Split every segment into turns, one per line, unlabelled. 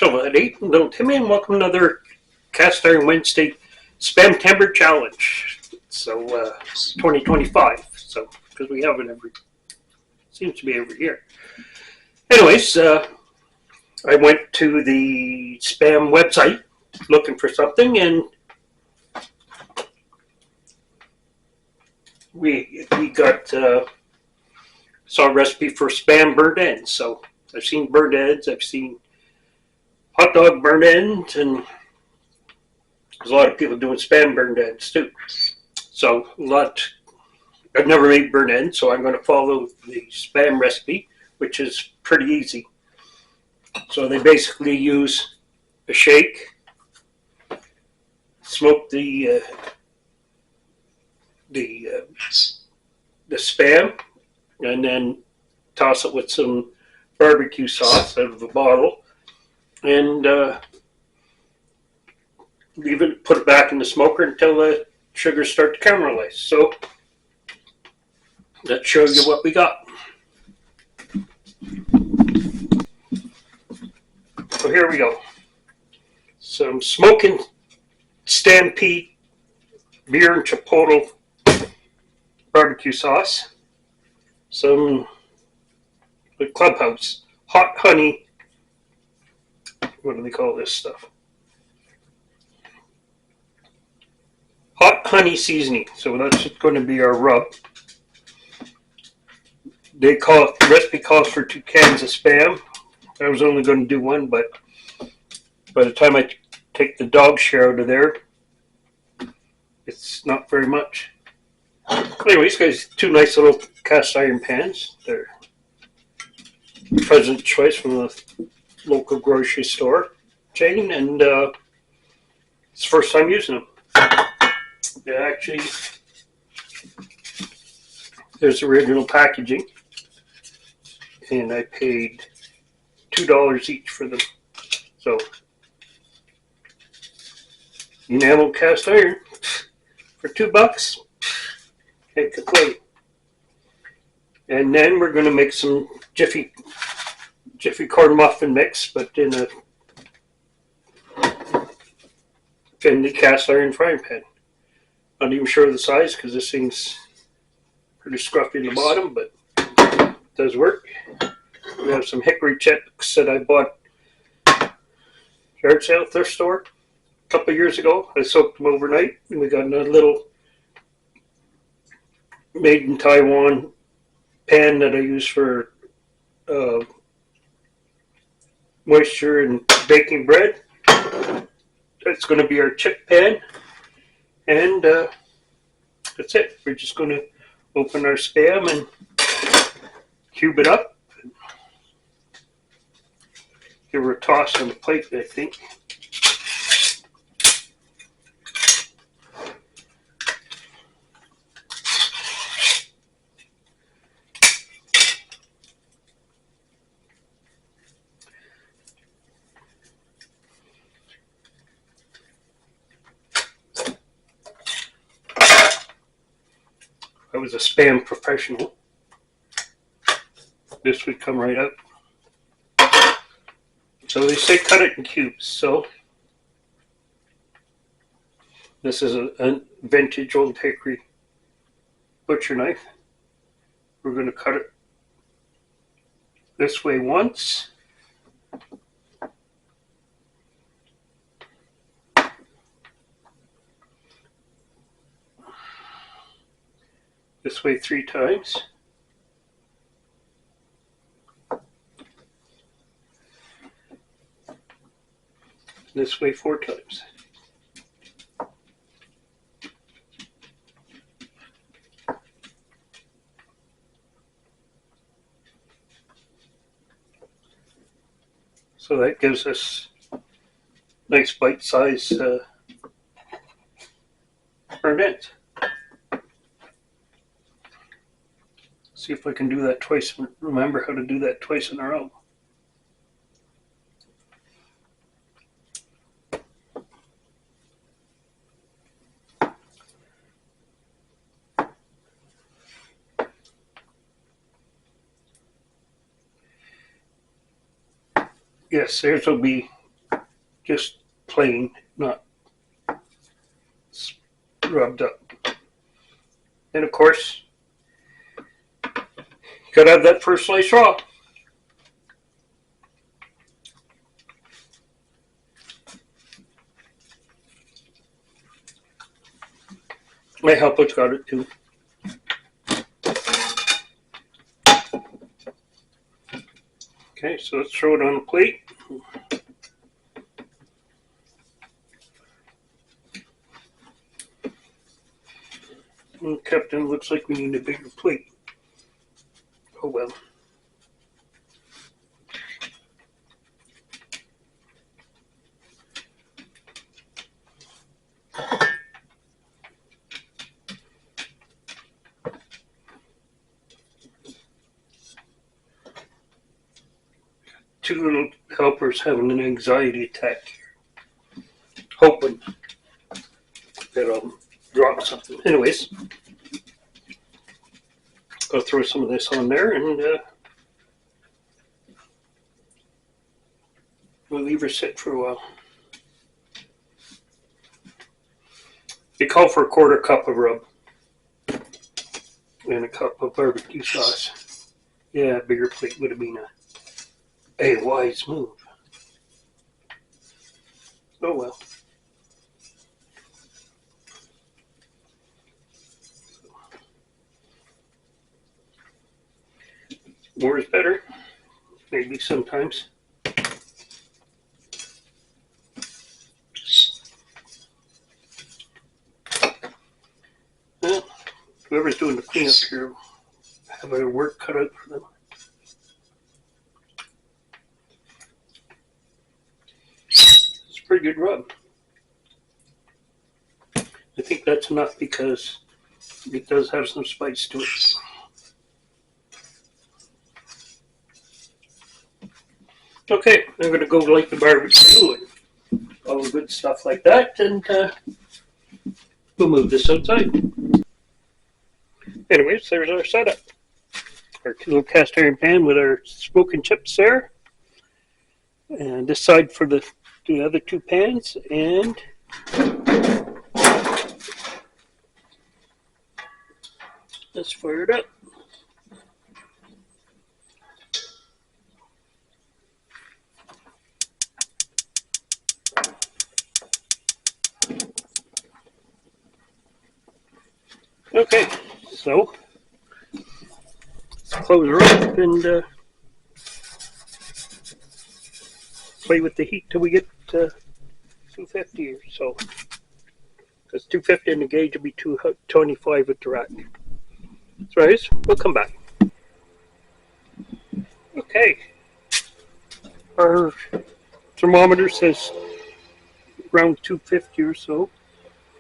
Hello, Eddie. Little Timmy, and welcome to another Cast Iron Wednesday Spamtember Challenge. So, 2025. So, because we have it seems to be every year. Anyways, I went to the spam website looking for something, and we got saw a recipe for spam burnt ends. So I've seen burnt ends, I've seen hot dog burnt ends, and there's a lot of people doing spam burnt ends too. So I've never made burnt ends, so I'm going to follow the spam recipe, which is pretty easy. So they basically use a shake, smoke the spam, and then toss it with some barbecue sauce out of a bottle, and put it back in the smoker until the sugars start to caramelize. So let's show you what we got. So here we go. Some smoking Stampede beer and chipotle barbecue sauce. Some the Clubhouse hot honey. What do they call this stuff? Hot honey seasoning. So that's going to be our rub. The recipe calls for 2 cans of spam. I was only going to do one, but by the time I take the dog share out of there, it's not very much. Anyways, guys, 2 nice little cast iron pans. They're President's Choice from the local grocery store chain, and it's the first time using them. Yeah, actually, there's original packaging, and I paid $2 each for them. So, enamel cast iron for $2. Can't complain. And then we're going to make some Jiffy corn muffin mix, but in the cast iron frying pan. Not even sure of the size because this thing's pretty scruffy in the bottom, but it does work. We have some hickory chips that I bought yard sale thrift store a couple of years ago. I soaked them overnight, and we got a little made in Taiwan pan that I use for moisture and baking bread. That's going to be our chip pan, and that's it. We're just going to open our spam and cube it up. Give her a toss on the plate, I think. I was a spam professional. This would come right up. So they say cut it in cubes. So this is a vintage old hickory butcher knife. We're going to cut it this way once. This way 3 times. This way 4 times. So that gives us nice bite-sized burnt ends. See if I can do that twice. Remember how to do that twice in a row. Yes, theirs will be just plain, not rubbed up. And of course, you gotta have that first slice raw. My helper's got it too. Okay, so let's throw it on a plate. And Captain, looks like we need a bigger plate. Oh well. Two little helpers having an anxiety attack here. Hoping that I'll drop something. Anyways, I'll throw some of this on there and we'll leave her sit for a while. They call for a quarter cup of rub and a cup of barbecue sauce. Yeah, a bigger plate would have been a wise move. Oh well. More is better, maybe sometimes. Well, whoever's doing the cleanup here have their work cut out for them. It's a pretty good rub. I think that's enough because it does have some spice to it. Okay, I'm going to go light the barbecue and all the good stuff like that, and we'll move this outside. Anyways, there's our setup. Our little cast iron pan with our smoking chips there. And this side for the other two pans, and let's fire it up. Okay, so let's close her up and play with the heat till we get 250 or so. Because 250 in the gauge will be 225 with the rack. So anyways, we'll come back. Okay. Our thermometer says around 250 or so.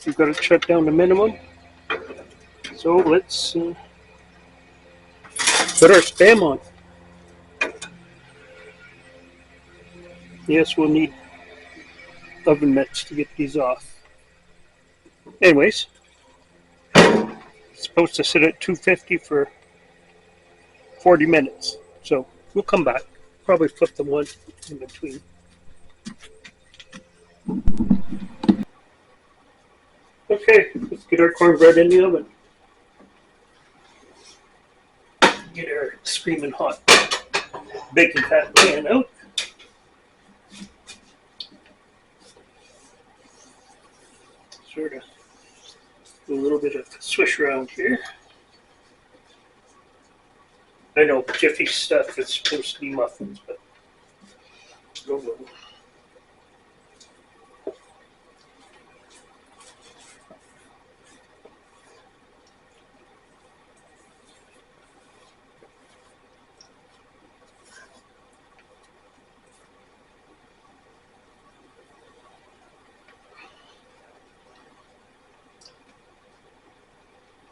We've got to shut down the minimum. So let's put our Spam on. Yes, we'll need oven mitts to get these off. Anyways, it's supposed to sit at 250 for 40 minutes. So we'll come back. Probably flip them one in between. Okay, let's get our cornbread in the oven. Get our screaming hot baking fat pan out. Sort of do a little bit of swish around here. I know Jiffy stuff is supposed to be muffins, but go with it.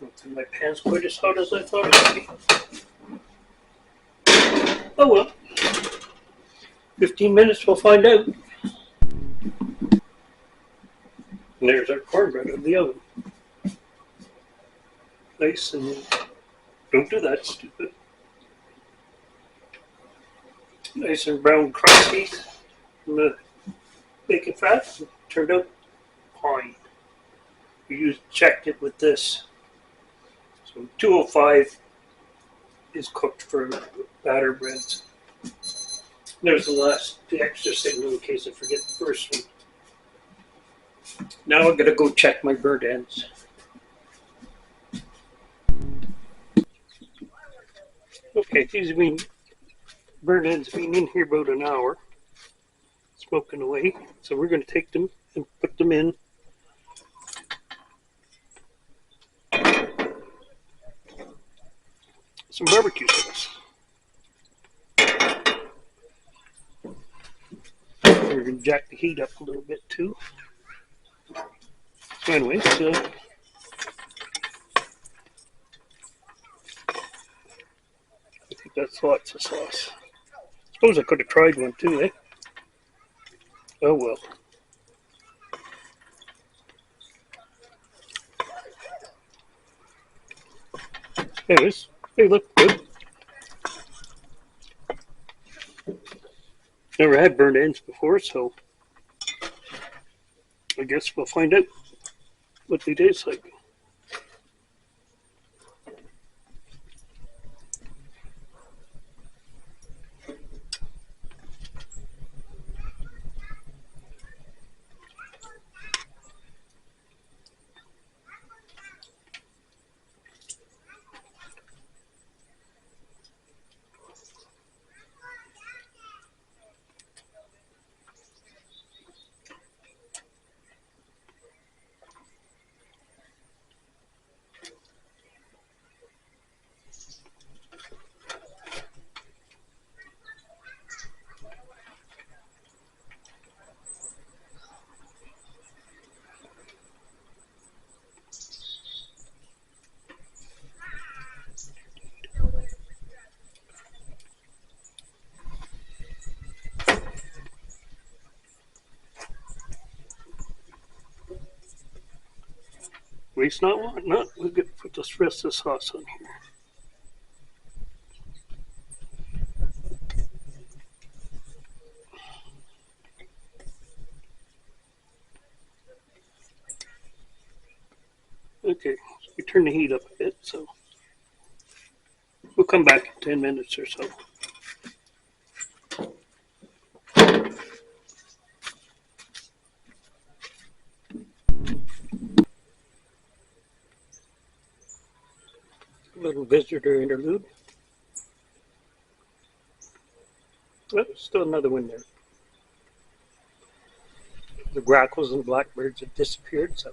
Don't think my pan's quite as hot as I thought it would be. Oh well. 15 minutes, we'll find out. And there's our cornbread out of the oven. Nice and don't do that, stupid. Nice and brown crusty from the bacon fat. It turned out fine. We checked it with this. So 205 is cooked for batter breads. There's the extra signal in case I forget the first one. Now I'm gonna go check my burnt ends. Okay, these have been burnt ends have been in here about an hour, smoking away. So we're gonna take them and put them in some barbecue sauce. We're gonna jack the heat up a little bit too. So anyways, I think that's lots of sauce. Suppose I could have tried one too, eh? Oh well. Anyways, they look good. Never had burnt ends before, so I guess we'll find out what they taste like. Waste not, want not. We'll put the rest of the sauce on here. Okay, so we turn the heat up a bit, so we'll come back in 10 minutes or so. A little visitor interlude. Oh, still another one there. The grackles and blackbirds have disappeared, so.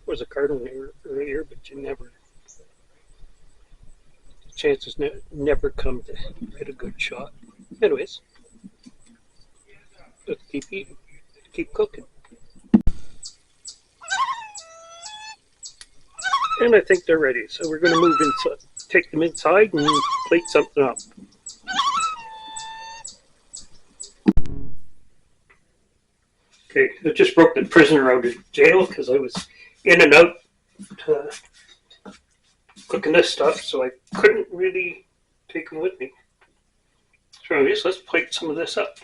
There was a cardinal earlier, but you never. Chances never come to get a good shot. Anyways, let's keep eating, keep cooking. And I think they're ready, so we're going to move inside, take them inside and plate something up. Okay, I just broke the prisoner out of jail because I was in and out cooking this stuff, so I couldn't really take them with me. So anyways, let's plate some of this up.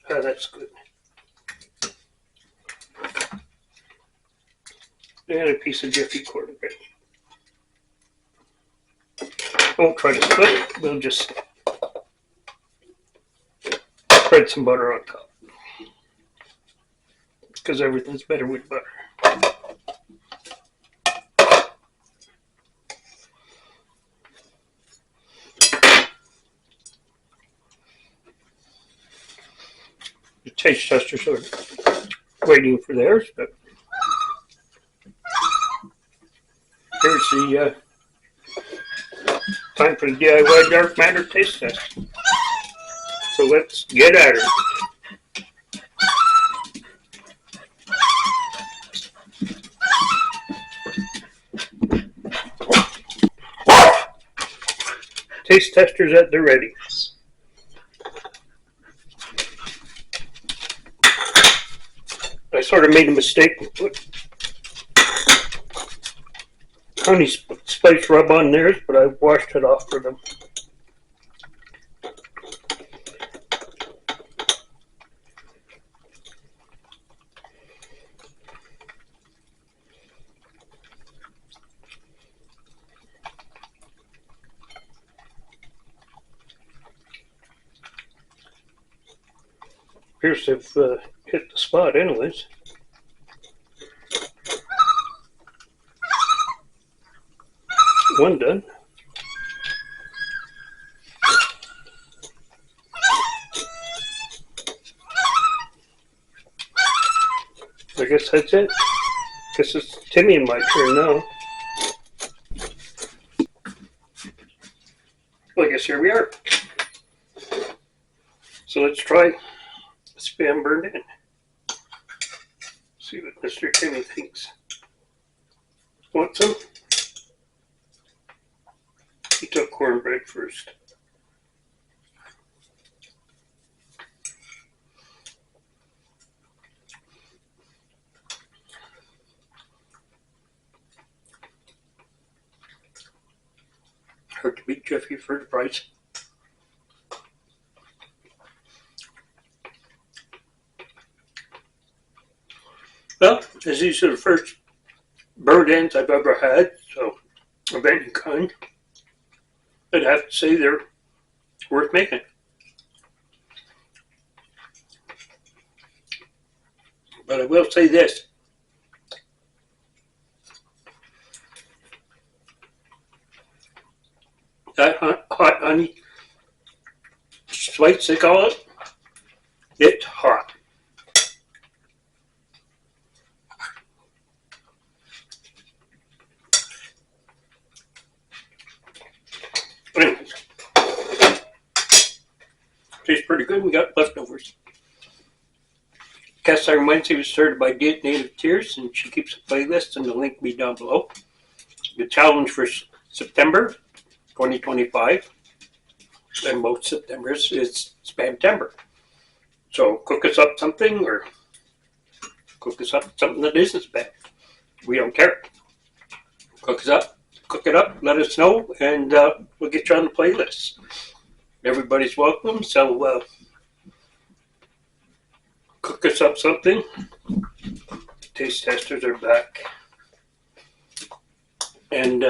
Oh, that's good. And a piece of Jiffy cornbread. Won't try to split it, we'll just spread some butter on top. Because everything's better with butter. The taste testers are waiting for theirs, but here's the time for the DIY dark matter taste test. So let's get at it. Taste testers at the ready. I sort of made a mistake and put honey spice rub on theirs, but I washed it off for them. Appears they've hit the spot anyways. One done. I guess that's it. Guess it's Timmy and my turn now. Well, I guess here we are. So let's try Spam burned in. See what Mr. Timmy thinks. Want some? He took cornbread first. Hard to beat Jeffy for the price. Well, as these are the first bird ends I've ever had, so of any kind, I'd have to say they're worth making. But I will say this. That hot honey spice, they call it, it's hot. Anyways, tastes pretty good. We got leftovers. Cast Iron Wednesday was started by Native Tears, and she keeps a playlist, and the link will be down below. The challenge for September 2025, and most Septembers, is Spamtember. So cook us up something, or cook us up something that isn't spam. We don't care. Cook it up, let us know, and we'll get you on the playlist. Everybody's welcome, so cook us up something. Taste testers are back. And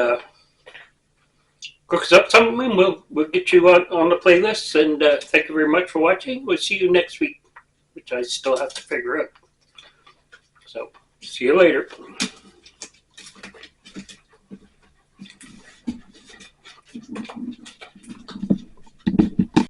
cook us up something, we'll get you on the playlist, and thank you very much for watching. We'll see you next week, which I still have to figure out. So, see you later.